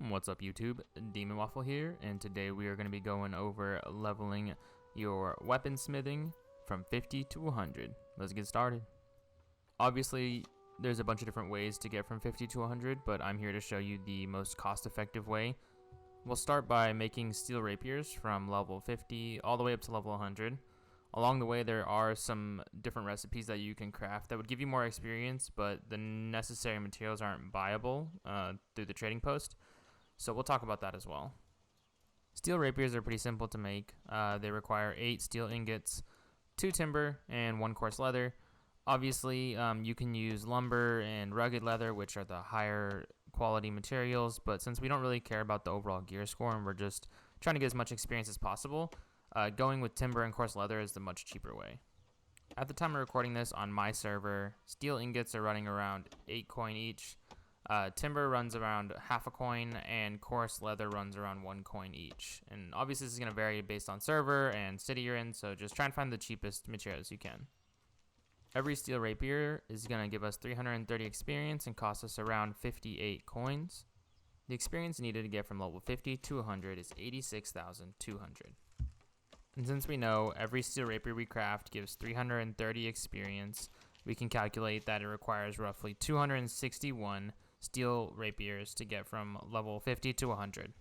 What's up YouTube, Demon Waffle here, and today we are going to be going over leveling your weaponsmithing from 50 to 100. Let's get started. Obviously, there's a bunch of different ways to get from 50 to 100, but I'm here to show you the most cost-effective way. We'll start by making steel rapiers from level 50 all the way up to level 100. Along the way, there are some different recipes that you can craft that would give you more experience, but the necessary materials aren't buyable through the trading post. So we'll talk about that as well. Steel rapiers are pretty simple to make. They require 8 steel ingots, 2 timber, and 1 coarse leather. Obviously, you can use lumber and rugged leather, which are the higher quality materials, but since we don't really care about the overall gear score and we're just trying to get as much experience as possible, going with timber and coarse leather is the much cheaper way. At the time of recording this on my server, steel ingots are running around 8 coin each. Timber runs around half a coin, and coarse leather runs around 1 coin each. And obviously this is going to vary based on server and city you're in, so just try and find the cheapest materials you can. Every steel rapier is going to give us 330 experience and cost us around 58 coins. The experience needed to get from level 50 to 100 is 86,200. And since we know every steel rapier we craft gives 330 experience, we can calculate that it requires roughly 261 steel rapiers to get from level 50 to 100.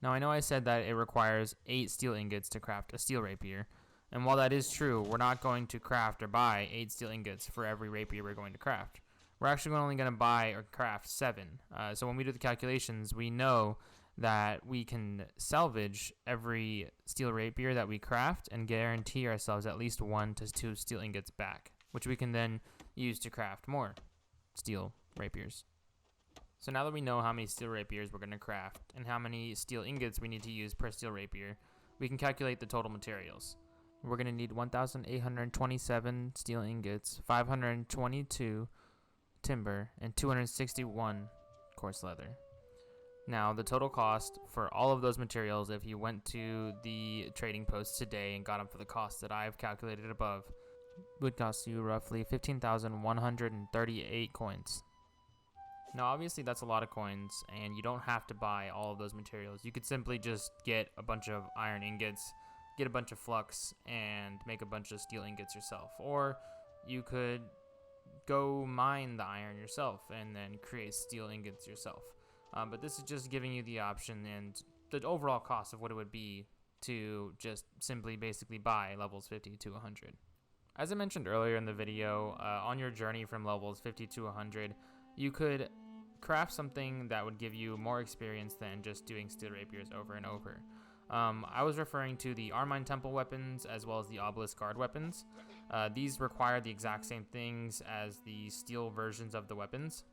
Now I know I said that it requires 8 steel ingots to craft a steel rapier, and while that is true, we're not going to craft or buy 8 steel ingots for every rapier we're going to craft. We're actually only going to buy or craft 7. So when we do the calculations, we know that we can salvage every steel rapier that we craft and guarantee ourselves at least 1 to 2 steel ingots back, which we can then use to craft more steel rapiers. So now that we know how many steel rapiers we're going to craft and how many steel ingots we need to use per steel rapier, we can calculate the total materials. We're going to need 1,827 steel ingots, 522 timber, and 261 coarse leather. Now, the total cost for all of those materials, if you went to the trading post today and got them for the cost that I've calculated above, would cost you roughly 15,138 coins. Now, obviously, that's a lot of coins, and you don't have to buy all of those materials. You could simply just get a bunch of iron ingots, get a bunch of flux, and make a bunch of steel ingots yourself. Or you could go mine the iron yourself and then create steel ingots yourself. But this is just giving you the option and the overall cost of what it would be to just simply basically buy levels 50 to 100. As I mentioned earlier in the video, on your journey from levels 50 to 100, you could craft something that would give you more experience than just doing steel rapiers over and over. I was referring to the Armine Temple weapons as well as the Obelisk Guard weapons. These require the exact same things as the steel versions of the weapons.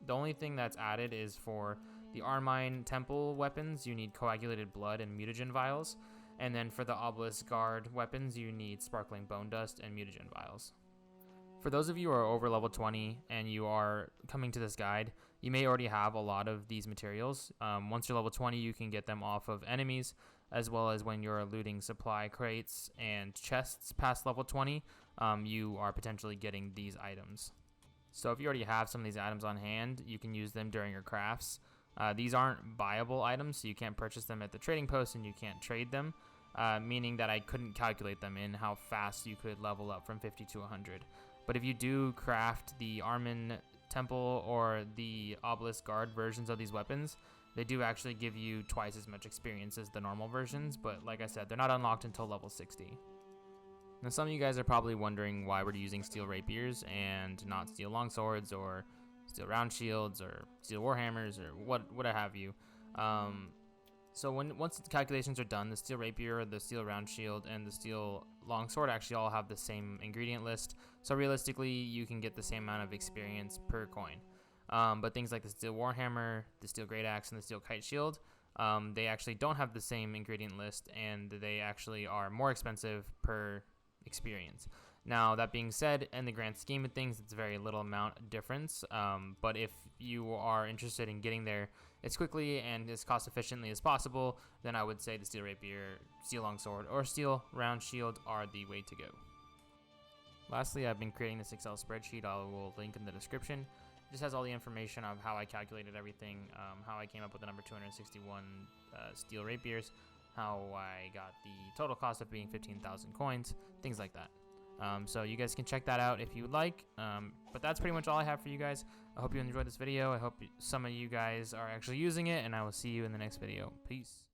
The only thing that's added is for the Armine Temple weapons, you need coagulated blood and mutagen vials. And then for the Obelisk Guard weapons, you need sparkling bone dust and mutagen vials. For those of you who are over level 20 and you are coming to this guide, you may already have a lot of these materials. Once you're level 20, you can get them off of enemies, as well as when you're looting supply crates and chests past level 20, you are potentially getting these items. So if you already have some of these items on hand, you can use them during your crafts. These aren't buyable items, so you can't purchase them at the trading post and you can't trade them, meaning that I couldn't calculate them in how fast you could level up from 50 to 100. But if you do craft the Armine Temple or the Obelisk Guard versions of these weapons, they do actually give you twice as much experience as the normal versions, but like I said, they're not unlocked until level 60. Now some of you guys are probably wondering why we're using steel rapiers and not steel longswords or steel round shields or steel warhammers or what have you. So once the calculations are done, the steel rapier, the steel round shield, and the steel longsword actually all have the same ingredient list. So realistically, you can get the same amount of experience per coin. But things like the steel warhammer, the steel great axe, and the steel kite shield, they actually don't have the same ingredient list, and they actually are more expensive per experience. Now, that being said, in the grand scheme of things, it's a very little amount difference, but if you are interested in getting there as quickly and as cost efficiently as possible, then I would say the steel rapier, steel longsword, or steel round shield are the way to go. Lastly, I've been creating this Excel spreadsheet I will link in the description, Just has all the information of how I calculated everything, how I came up with the number 261 steel rapiers, how I got the total cost of being 15,000 coins, things like that. So you guys can check that out if you would like. But that's pretty much all I have for you guys. I hope you enjoyed this video. I hope some of you guys are actually using it, and I will see you in the next video. Peace.